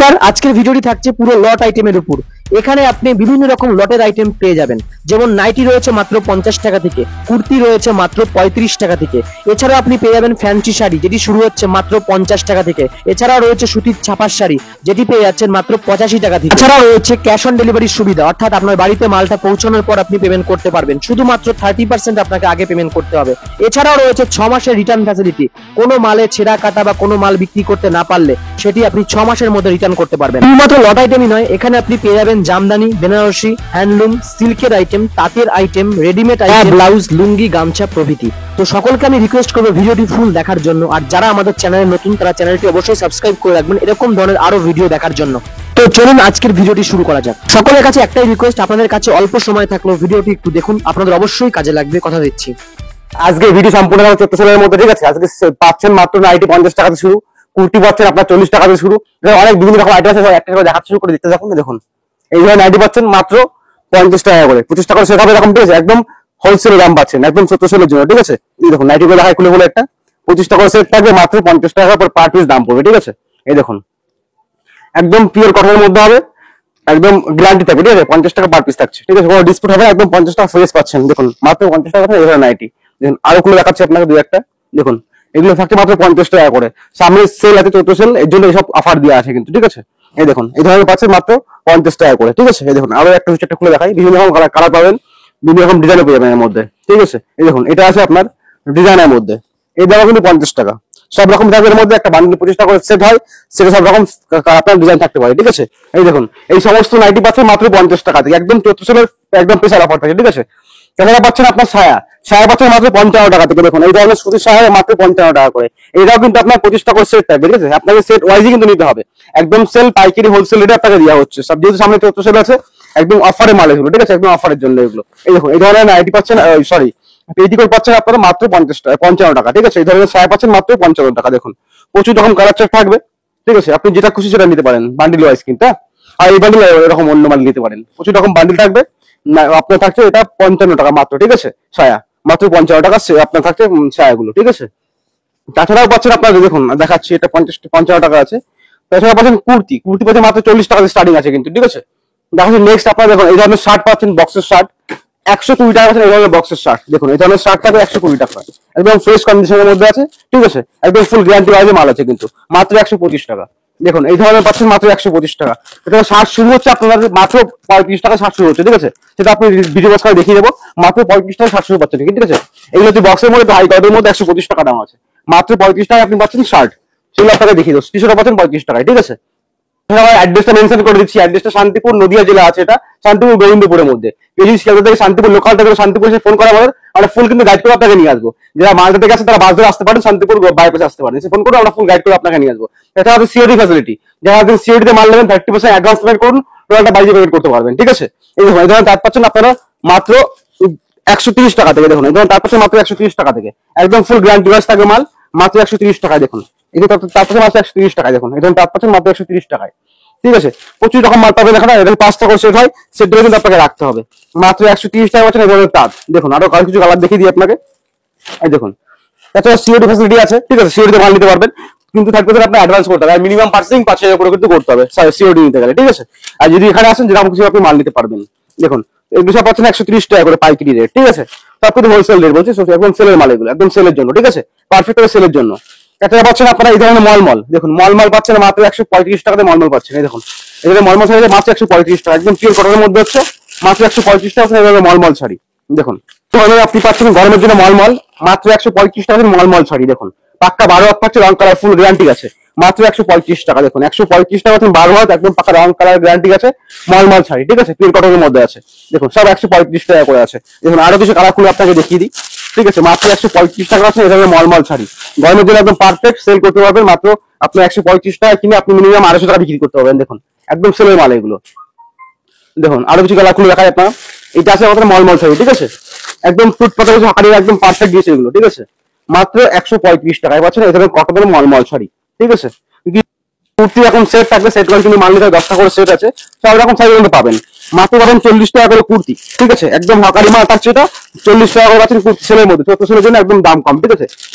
নমস্কার, আজকের ভিডিওটি থাকছে পুরো লট আইটেমের উপর। এখানে আপনি বিভিন্ন রকম লটের আইটেম পেয়ে যাবেন, যেমন নাইটি রয়েছে মাত্র 50 টাকা থেকে, কুর্তি রয়েছে মাত্র 35 টাকা থেকে। এছাড়াও আপনি পেয়ে যাবেন ফ্যান্সি শাড়ি, যেটি শুরু হচ্ছে মাত্র 50 টাকা থেকে। এছাড়াও রয়েছে সুতির ছাপার শাড়ি, যেটি পেয়ে যাচ্ছেন মাত্র 85 টাকা থেকে। এছাড়াও রয়েছে ক্যাশ অন ডেলিভারির সুবিধা, অর্থাৎ আপনার বাড়িতে মালটা পৌঁছানোর পর আপনি পেমেন্ট করতে পারবেন, শুধুমাত্র 30% আপনাকে আগে পেমেন্ট করতে হবে। এছাড়াও রয়েছে 6 মাসের রিটার্ন ফ্যাসিলিটি, কোনো মালে ছেঁড়া কাটা বা কোনো মাল বিক্রি করতে না পারলে সেটি আপনি 6 মাসের মধ্যে রিটার্ন করতে পারবেন। শুধুমাত্র লট আইটেমই নয়, এখানে আপনি পেয়ে যাবেন জামদানি, বেনারসি, হ্যান্ডলুম, সিল্কের আইটেম, তাঁতের আইটেম, রেডিমেড আইটেম, ব্লাউজ, লুঙ্গি, গামছা প্রভৃতি। তো সকলকে আমি রিকোয়েস্ট করবো ভিডিওটি ফুল দেখার জন্য, আর যারা আমাদের চ্যানেলে নতুন তারা চ্যানেলটি অবশ্যই সাবস্ক্রাইব করে রাখবেন এরকম ধরনের আরো ভিডিও দেখার জন্য। তো চলুন আজকের ভিডিওটি শুরু করা যাক। সকলের কাছে একটাই রিকোয়েস্ট, আপনাদের কাছে অল্প সময় থাকলেও ভিডিওটি একটু দেখুন, আপনাদের অবশ্যই কাজে লাগবে, কথা দিচ্ছি। আজকে ভিডিও সম্পূর্ণ 14 সালের মধ্যে, ঠিক আছে। আজকে পাচ্ছেন মাত্র নাইটি 50 টাকা থেকে শুরু, কুর্তি পাচ্ছেন আপনার 40 টাকা থেকে শুরু, অনেক বিভিন্ন রকম আইটেম আছে, একটা করে দেখাতে শুরু করে দেখতে থাকুন। দেখুন এই ধরনের নাইটি পাচ্ছেন মাত্র 50 টাকা করে, 25 টাকা সেট হবে এরকম, ঠিক আছে। একদম হোলসেল দাম পাচ্ছেন, একদম 14 সালের জন্য, ঠিক আছে। এই দেখুন নাইটি গুলো দেখায় খুলে খুলে, একটা 25 টাকা সেট থাকবে, মাত্র 50 টাকা পার পিস দাম পড়বে, ঠিক আছে। এই দেখুন একদম পিওর কটনের মধ্যে হবে, একদম গ্যারান্টি থাকবে, ঠিক আছে। 50 টাকা পার পিস থাকছে, ঠিক আছে, কোনো ডিসপুট হবে, একদম 50 টাকা ফ্রেশ পাচ্ছেন। দেখুন মাত্র 50 টাকা এই ধরনের নাইটি। দেখুন আরো খুলে দেখাচ্ছি আপনাকে দুই একটা। দেখুন এগুলো থাকছে মাত্র 50 টাকা করে, সামনে সেল আছে, 14 সেল, এর জন্য এইসব অফার দেওয়া আছে কিন্তু, ঠিক আছে। এই দেখুন এই ধরনের পাচ্ছেন মাত্র 50 টাকা করে, ঠিক আছে। এই দেখুন আরো একটা একটা খুলে দেখাই, বিভিন্ন রকম কালার পাবেন, বিভিন্ন রকম ডিজাইন পেয়ে যাবেন এর মধ্যে, ঠিক আছে। এই দেখুন এটা আছে আপনার ডিজাইনের মধ্যে, এই দাম কিন্তু 50 টাকা। সব রকম থাকবে এর মধ্যে, একটা বান্ডিল 25 টাকা করে সেট হয়, সেটা সব রকম আপনার ডিজাইন থাকতে পারে, ঠিক আছে। এই দেখুন এই সমস্ত নাইটি পাচ্ছেন মাত্র 50 টাকা থেকে, একদম 14 সেলের একদম স্পেশাল অফার থাকে, ঠিক আছে। এছাড়া পাচ্ছেন আপনার ছায়া পাচ্ছেন মাত্র 55 টাকা থেকে। দেখুন এই ধরনের সুতির ছায়া মাত্র 55 টাকা করে, এটাও কিন্তু আপনার 25 টাকা সেট থাকবে, ঠিক আছে। আপনাকে সেট ওয়াইজই কিন্তু নিতে হবে, একদম সেল পাইকারি হোলসেল রেটে আপনাকে দেওয়া হচ্ছে সব, যেহেতু সামনে 14 সেল আছে, একদম অফারে মাল এগুলো, ঠিক আছে, একদম অফারের জন্য এগুলো। এই দেখুন এই ধরনের নাইটি পাচ্ছেন, সরি পেটিকোট পাচ্ছেন আপনারা মাত্র 55 টাকা, ঠিক আছে। এই ধরনের ছায়া পাচ্ছেন মাত্র 55 টাকা। দেখুন প্রচুর রকম কালার চার্ট থাকবে, ঠিক আছে, আপনি যেটা খুশি সেটা নিতে পারেন বান্ডিল ওয়াইজ কিন্তু, আর এই বান্ডিল এরকম অন্য বান্ডিল নিতে পারেন, প্রচুর রকম বান্ডিল থাকবে। আপনার থাকছে এটা 55 টাকা মাত্র, ঠিক আছে। ছায়া মাত্র 55 টাকা আপনার থাকছে ছায়াগুলো, ঠিক আছে। তাছাড়াও পাচ্ছেন আপনার, দেখুন দেখাচ্ছি, এটা 55 টাকা আছে। তাছাড়া পাচ্ছেন কুর্তি পাচ্ছেন মাত্র 40 টাকা স্টার্টিং আছে কিন্তু, ঠিক আছে। দেখাচ্ছি নেক্সট আপনার, দেখুন এই ধরনের শার্ট পাচ্ছেন, বক্সের শার্ট 120 টাকা পাচ্ছেন, এই ধরনের বক্সের শার্ট। দেখুন এই ধরনের শার্ট থাকবে 120 টাকা, একদম ফ্রেশ কন্ডিশনের মধ্যে আছে, ঠিক আছে, একদম ফুল গ্যারান্টি ওয়াইজে মাল আছে কিন্তু, মাত্র 125 টাকা। দেখুন এই ধরনের পাচ্ছেন মাত্র 125 টাকা। এটা শার্ট শুরু হচ্ছে আপনাদের মাত্র 35 টাকা শার্ট শুরু হচ্ছে, ঠিক আছে। সেটা আপনি ভিডিও বক্স করে দেখিয়ে দেবো, মাত্র 35 টাকা শার্ট শুরু পাচ্ছেন, ঠিক আছে। এগুলো হচ্ছে বক্সের মধ্যে হাই কোয়ালিটির মধ্যে 125 টাকা দাম আছে, মাত্র 35 টাকা আপনি পাচ্ছেন শার্ট। সেগুলো আপনাকে দেখিয়ে দেবো, টি-শার্ট পাচ্ছেন 35 টাকায়, ঠিক আছে। অ্যাড্রেসটা মেনশন করে দিচ্ছি, অ্যাড্রেসটা শান্তিপুর, নদিয়া জেলা আছে, এটা শান্তিপুর গোবিন্দপুরের মধ্যে। যদি শিয়ালদা থেকে শান্তিপুর লোকাল থেকে শান্তিপুর এসে ফোন করা আমাদের, আমরা ফুল কিন্তু গাইড করে আপনাকে নিয়ে আসবো। যারা মালদা থেকে আসে তারা বাস ধরে আসতে পারেন, শান্তিপুর বাইপাসে আসতে পারেন, ফোন করে আমরা ফুল গাইড করে আপনাকে নিয়ে আসবো। এছাড়া আছে সিওডি ফ্যাসিলিটি, যারা সিওডি তে মাল নেবেন 30% অ্যাডভান্স পেমেন্ট করুন, টোটালটা বাড়িতে পেমেন্ট করতে পারবেন, ঠিক আছে। এই দেখুন এই ধরনের তার পাচ্ছেন আপনারা মাত্র 130 টাকা থেকে। দেখুন এই ধরনের তার পাচ্ছেন মাত্র 130 টাকা থেকে, একদম ফুল গ্যারান্টি ওয়াইজ থাকবে মাল, মাত্র 130 টাকায়। দেখুন এই তার পাচ্ছেন মাত্র 130 টাকায়। দেখুন এই ধরনের তার পাচ্ছেন মাত্র 130 টাকায়, ঠিক আছে। প্রচুর রকম মাল পাবেন এখানে, এখানে 5 টাকা সেট হয়, সেটগুলো কিন্তু আপনাকে রাখতে হবে, মাত্র 130 টাকা পাচ্ছেন এই ধরনের তাঁত। দেখুন আরো কিছু কালার দেখিয়ে দিই আপনাকে, এই দেখুন। তাছাড়া সিওডি ফ্যাসিলিটি আছে, ঠিক আছে, সিওডি তে মাল নিতে পারবেন, কিন্তু থাকবে আপনি অ্যাডভান্স করতে হবে, মিনিমাম পার্সেন্টিং 5,000 করে কিন্তু করতে হবে সিওডি নিতে গেলে, ঠিক আছে। আর যদি এখানে আসেন যেরকম কিছু আপনি মাল নিতে পারবেন। দেখুন এগুলো সব পাচ্ছেন 130 টাকা করে পাইকারি রেট, ঠিক আছে। সব কিন্তু হোলসেল রেট বলছি, একদম সেলের মাল এগুলো, একদম সেলের জন্য, ঠিক আছে, পারফেক্ট সেলের জন্য। এটা পাচ্ছেন আপনারা এই ধরনের মলমল, দেখুন মলমল পাচ্ছেন মাত্র 135 টাকাতে মলমল পাচ্ছেন। এই দেখুন এখানে মলমল শাড়ি মাত্র 135 টাকা, একদম পিওর কটনের মধ্যে হচ্ছে, মাত্র 135 টাকা এইভাবে মলমল শাড়ি। দেখুন আপনি পাচ্ছেন গরমের জন্য মলমল, মাত্র 135 টাকা মলমল শাড়ি। দেখুন পাক্কা 12 হাত পাচ্ছে, রং কালার ফুল গ্যারান্টি আছে, মাত্র 135 টাকা। দেখুন 135 টাকা 12 হাত, একদম পাক্কা রং কালার গ্যারান্টি আছে, মলমল শাড়ি, ঠিক আছে, পিওর কটনের মধ্যে আছে। দেখুন সব 135 টাকা করে আছে। দেখুন আরো কিছু কালার খুলে আপনাকে দেখিয়ে দিই, ঠিক আছে, মাত্র 135 টাকা আছে এভাবে মলমল শাড়ি। গরমের জন্য একদম পারফেক্ট, সেল করতে পারবেন মাত্র আপনার 135 টাকা কিনে আপনি মিনিমাম 250 টাকা বিক্রি করতে পারবেন। দেখুন একদম সেলের মাল এগুলো। দেখুন আরো কিছু কালার খুলে দেখায় আপনার, এটা আছে আমাদের মলমল শাড়ি, ঠিক আছে, একদম ফুট পাতা হাড়ির একদম পারফেক্ট দিয়েছে এগুলো, ঠিক আছে, মাত্র 135 টাকায় পাচ্ছেন এই ধরনের কটনের মলমল শাড়ি, ঠিক আছে। কুর্তি এখন সেট থাকবে, সেট কিন্তু মাল নিতে 10টা করে সেট আছে, সব রকম সাইজ কিন্তু পাবেন, মাত্র পাবেন 40 টাকা করে কুর্তি, ঠিক আছে, একদম হকারি মাল থাকছে এটা, 40 টাকা করে পাচ্ছেন কুর্তি সেলের মধ্যে, 14 সেলের জন্য একদম দাম কম, ঠিক আছে।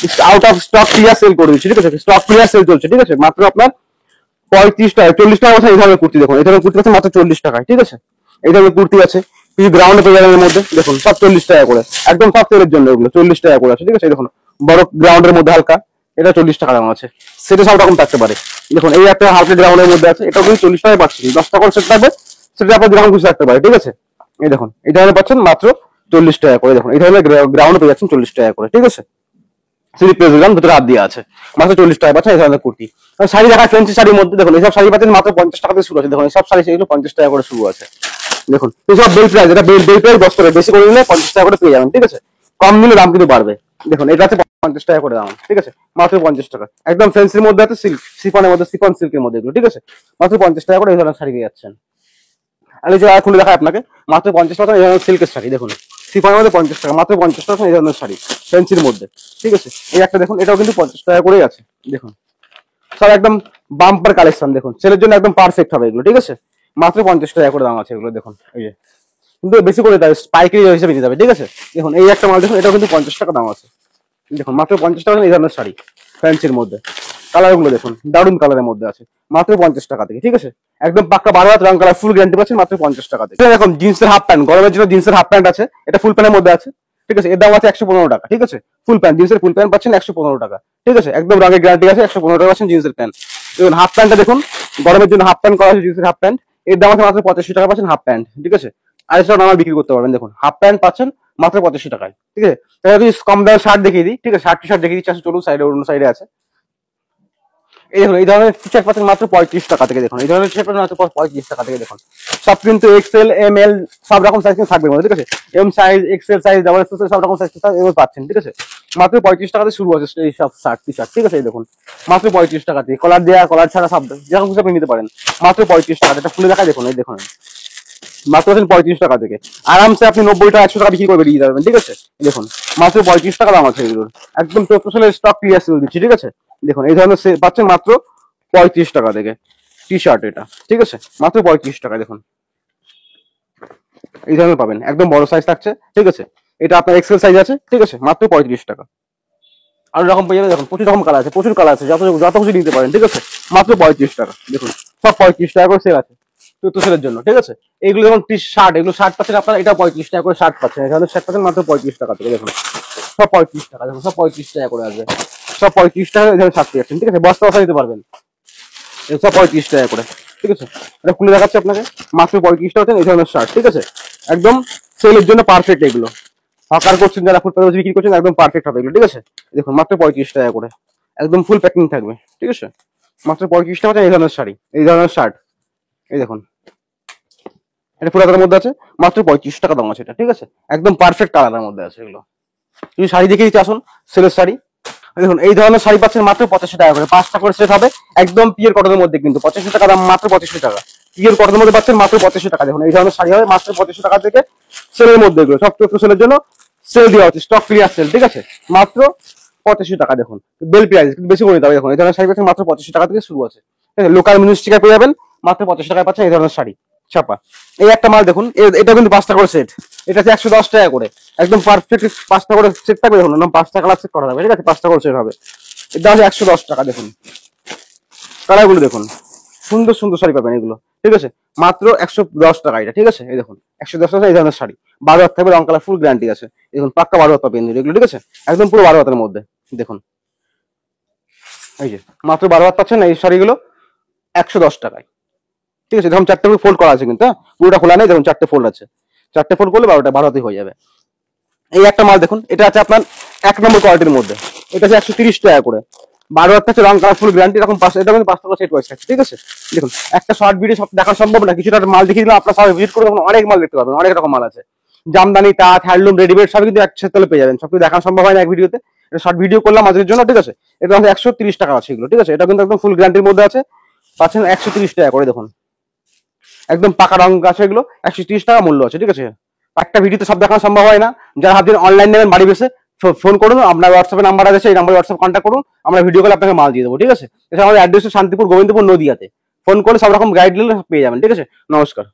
Out of stock clear sell করে দিচ্ছি, ঠিক আছে, স্টক ক্লিয়ার সেল চলছে, ঠিক আছে, মাত্র আপনার 35 টাকা 40 টাকা আছে এই ধরনের কুর্তি। দেখুন এই ধরনের কুর্তি আছে মাত্র 40 টাকায়, ঠিক আছে। এই ধরনের কুর্তি আছে কিছু গ্রাউন্ডে পেয়ে যাবেন এর মধ্যে। দেখুন সব 40 টাকা করে, একদম সব সেলের জন্য এগুলো 40 টাকা করে আছে, ঠিক আছে। এই দেখুন বড় গ্রাউন্ডের মধ্যে হালকা, এটা 40 টাকা দাম আছে। সেটা সব রকম থাকতে পারে। দেখুন এই একটা হালকা গ্রাউন্ডের মধ্যে আছে, এটাও কিন্তু 40 টাকায় পাচ্ছেন। 10 টাকা করে সেট থাকবে, সেটা আপনার গ্রাউন্ড খুশি থাকতে পারে, ঠিক আছে। এই দেখুন এই ধরনের পাচ্ছেন মাত্র 40 টাকা করে। দেখুন এই ধরনের গ্রাউন্ড পেয়ে যাচ্ছেন 40 টাকা করে, ঠিক আছে। স্লিপ প্রেসগ্রাম ভিতরে হাত দিয়ে আছে, মাত্র 40 টাকা পাচ্ছেন এই ধরনের কুর্তি। আর শাড়ি দেখা ফ্যান্সি শাড়ির মধ্যে দেখুন এইসব শাড়ি পাচ্ছেন মাত্র 50 টাকা থেকে শুরু আছে। দেখুন এইসব শাড়ি সেগুলো 50 টাকা করে শুরু আছে। দেখুন এইসব বেল প্রাইস, এটা বেল প্রাইস 10 টাকা, বেশি করে নিলে 50 টাকা করে পেয়ে যাবেন, ঠিক আছে। কম নিলে দাম কিন্তু বাড়বে। দেখুন এটা আছে 50 টাকা করে দাম, ঠিক আছে, মাত্র 50 টাকা। একদম ফ্যান্সির মধ্যে আছে, সিল্ক সিফনের মধ্যে, সিফন সিল্কের মধ্যে এগুলো, ঠিক আছে। মাত্র 50 টাকা করে এই ধরনের শাড়ি পেয়ে যাচ্ছেন। আর এই যে আর খুলে দেখায় আপনাকে, মাত্র 50 টাকা এই ধরনের সিল্কের শাড়ি। দেখুন সিফনের মধ্যে 50 টাকা, মাত্র 50 টাকা এই ধরনের শাড়ি ফ্যান্সির মধ্যে, ঠিক আছে। এই একটা দেখুন, এটাও কিন্তু 50 টাকা করেই আছে। দেখুন সব একদম বাম্পার কালেকশন, দেখুন ছেলের জন্য একদম পারফেক্ট হবে এগুলো, ঠিক আছে। মাত্র 50 টাকা করে দাম আছে এগুলো। দেখুন এই যে, কিন্তু বেশি করে দেয়, পাইকারি হিসেবে নিতে হবে, ঠিক আছে। দেখুন এই একটা মাল দেখুন, এটাও কিন্তু 50 টাকা দাম আছে। দেখুন মাত্র 50 টাকা এই ধরনের শাড়ি ফ্যান্সির মধ্যে। কালার গুলো দেখুন দারুণ কালারের মধ্যে আছে, মাত্র 50 টাকা থেকে, ঠিক আছে। একদম পাক্কা 12 হাত রং কালার, ফুল গ্যারান্টি পাচ্ছেন মাত্র 50 টাকা থেকে। এরকম জিন্সের হাফ প্যান্ট, গরমের জন্য জিন্সের হাফ প্যান্ট আছে, এটা ফুল প্যান্টের মধ্যে আছে, ঠিক আছে। এর দাম আছে 115 টাকা, ঠিক আছে। ফুল প্যান্ট, জিন্সের ফুল প্যান্ট পাচ্ছেন 115 টাকা, ঠিক আছে। একদম রঙের গ্যারান্টি আছে, 115 টাকা পাচ্ছেন জিন্সের প্যান্ট। দেখুন হাফ প্যান্টটা দেখুন, গরমের জন্য হাফ প্যান্ট করা আছে, জিন্সের হাফ প্যান্ট। এর দাম আছে মাত্র 85 টাকা পাচ্ছেন হাফ প্যান্ট, ঠিক আছে। আর এছাড়া নরমাল বিক্রি করতে পারবেন। দেখুন হাফ প্যান্ট পাচ্ছেন মাত্র 85 টাকায়, ঠিক আছে। তাহলে যদি কম দামের শার্ট দেখিয়ে দিই, ঠিক আছে, শার্ট টি শার্ট দেখিয়ে দিচ্ছি, চলুন সাইডে, অন্য সাইডে আছে। এই দেখুন এই ধরনের টি শার্ট পাচ্ছেন মাত্র 35 টাকা থেকে। দেখুন এই ধরনের টি শার্ট পাচ্ছেন মাত্র 35 টাকা থেকে। দেখুন সব কিন্তু এক্সেল, এম এল সব রকম সাইজ কিন্তু থাকবে, ঠিক আছে। M size, XL size, double XL সব রকম সাইজ পাচ্ছেন, ঠিক আছে। মাত্র 35 টাকাতে শুরু আছে এই সব শার্ট টি শার্ট, ঠিক আছে। এই দেখুন মাত্র 35 টাকা থেকে, কলার দেওয়া, কলার ছাড়া সব যেরকম কিছু আপনি নিতে পারেন মাত্র 35 টাকা। এটা খুলে দেখা, দেখুন এই দেখুন মাত্র 35 টাকা থেকে আরামসে আপনি 90 টাকা 100 টাকা বিক্রি করে বেরিয়ে যাবেন, ঠিক আছে। দেখুন মাত্র 35 টাকা দাম আছে এগুলোর, একদম 14 স্টক ক্লিয়ার সেল দিচ্ছি, ঠিক আছে। দেখুন এই ধরনের পাচ্ছেন মাত্র 35 টাকা থেকে টি শার্ট, এটা ঠিক আছে, মাত্র 35 টাকা। দেখুন এই ধরনের পাবেন, একদম বড় সাইজ থাকছে, ঠিক আছে। এটা আপনার এক্সেল সাইজ আছে, ঠিক আছে, মাত্র 35 টাকা। আর রকম পেয়ে যাবে, দেখুন প্রচুর রকম কালার আছে, প্রচুর কালার আছে, যত কিছু নিতে পারেন, ঠিক আছে, মাত্র 35 টাকা। দেখুন সব 35 টাকা করে সেল আছে চতুর্থ সেলের জন্য, ঠিক আছে। এগুলো যেমন শার্ট, এগুলো শার্ট পাচ্ছেন আপনার, এটা 35 টাকা করে শার্ট পাচ্ছেন, এখানে শার্ট পাচ্ছেন মাত্র 35 টাকা থেকে। দেখুন সব 35 টাকা, দেখুন সব 35 টাকা করে আসবে, সব 35 টাকা এখানে শার্ট পেয়ে যাচ্ছেন, ঠিক আছে। বস্তা বস্তা নিতে পারবেন, সব 35 টাকা করে, ঠিক আছে। এটা খুলে দেখাচ্ছে আপনাকে, মাত্র 35 টাকা এই ধরনের শার্ট, ঠিক আছে। একদম সেলের জন্য পারফেক্ট এগুলো, হকার করছেন যারা, ফুটপাতে বসে বিক্রি করছেন, একদম পারফেক্ট হবে এগুলো, ঠিক আছে। দেখুন মাত্র 35 টাকা করে, একদম ফুল প্যাকিং থাকবে, ঠিক আছে। মাত্র 35 টাকা এই ধরনের শাড়ি, এই ধরনের শার্ট, এই দেখুন এটা পুরাতনের মধ্যে আছে, মাত্র 35 টাকা দাম আছে এটা, ঠিক আছে। একদম পারফেক্ট কালারের মধ্যে আছে এগুলো। যদি শাড়ি দেখে দিতে আসুন, সেলের শাড়ি দেখুন এই ধরনের শাড়ি পাচ্ছেন মাত্র 85 টাকা করে, 5টা করে সেট হবে, একদম পিওর কটনের মধ্যে, কিন্তু 85 টাকা দাম, মাত্র 85 টাকা। পিওর কটনের মধ্যে পাচ্ছেন মাত্র 85 টাকা। দেখুন এই ধরনের শাড়ি হবে মাত্র 85 টাকা থেকে, সেলের মধ্যে এগুলো সব একটু সেলের জন্য সেল দেওয়া হচ্ছে, স্টক ক্লিয়ার সেল, ঠিক আছে, মাত্র 85 টাকা। দেখুন বেল প্রাইস কিন্তু বেশি করে নিতে হবে। দেখুন এই ধরনের শাড়ি পাচ্ছেন মাত্র 85 টাকা থেকে শুরু আছে, ঠিক আছে। লোকাল মিনিস্ট্রিকা পেয়ে যাবেন মাত্র 85 টাকায় পাচ্ছেন এই ধরনের শাড়ি ছাপা। এই একটা মাল দেখুন, এটা কিন্তু 5টা করে সেট, এটা হচ্ছে 110 টাকা করে, একদম পারফেক্ট 5টা করে সেট থাকবে। দেখুন একদম 5টা কালার সেট করা যাবে, ঠিক আছে, 5টা করে সেট হবে। এর দাম 110 টাকা। দেখুন কালারগুলো দেখুন, সুন্দর সুন্দর শাড়ি পাবেন এগুলো, ঠিক আছে, মাত্র 110 টাকা এটা, ঠিক আছে। এই দেখুন 110 টাকা এই ধরনের শাড়ি, 12 হাত থাকবে, রং কালার ফুল গ্যারান্টি আছে। দেখুন পাক্কা 12 হাত পাবেন এগুলো, ঠিক আছে, একদম পুরো 12 হাতের মধ্যে। দেখুন এই যে মাত্র 12 হাত পাচ্ছেন এই শাড়িগুলো 110 টাকায়, ঠিক আছে। দেখুন 4টে করে ফোল্ড করা আছে, কিন্তু পুরোটা খোলা নেই, দেখুন 4টে ফোল্ড আছে, 4টে ফোল্ড করলে 12 হাতেই হয়ে যাবে। এই একটা মাল দেখুন, এটা আছে আপনার 1 নম্বর কোয়ালিটির মধ্যে, এটা আছে 130 টাকা করে, 12 হাত থাকছে, রং কালার ফুল গ্যারান্টি, এরকম এটা কিন্তু 5টা করে সেট ওয়াইজ থাকছে, ঠিক আছে। দেখুন একটা শর্ট ভিডিও সব দেখা সম্ভব না, কিছুটা মাল দেখিয়ে দিলাম, আপনার সবাই ভিজিট করে তখন অনেক মাল দেখতে পাবেন, অনেক রকম মাল আছে, জামদানি, তাঁত, হ্যান্ডলুম, রেডিমেড সবই কিন্তু একসাথে পেয়ে যাবেন। সব কিছু দেখানো সম্ভব হয় না এক ভিডিওতে, এটা শর্ট ভিডিও করলাম আজকের জন্য, ঠিক আছে। এটা আমাদের 130 টাকা আছে এগুলো, ঠিক আছে। এটা কিন্তু একদম ফুল গ্যারান্টির মধ্যে আছে, পাচ্ছেন 130 টাকা করে। দেখুন একদম পাকা রং আছে এগুলো, 130 টাকা মূল্য আছে, ঠিক আছে। একটা ভিডিওতে সব দেখানো সম্ভব হয় না, যারা ভাবছেন অনলাইন নেবেন বাড়ি বসে, ফোন করুন, আপনার হোয়াটসঅ্যাপে নাম্বার আছে, এই নাম্বারে হোয়াটসঅ্যাপ কন্ট্যাক্ট করুন, আমরা ভিডিও কলে আপনাকে মাল দিয়ে দেবো, ঠিক আছে। এছাড়া আমাদের অ্যাড্রেস শান্তিপুর, গোবিন্দপুর, নদিয়াতে। ফোন করে সব রকম গাইড পেয়ে যাবেন, ঠিক আছে। নমস্কার।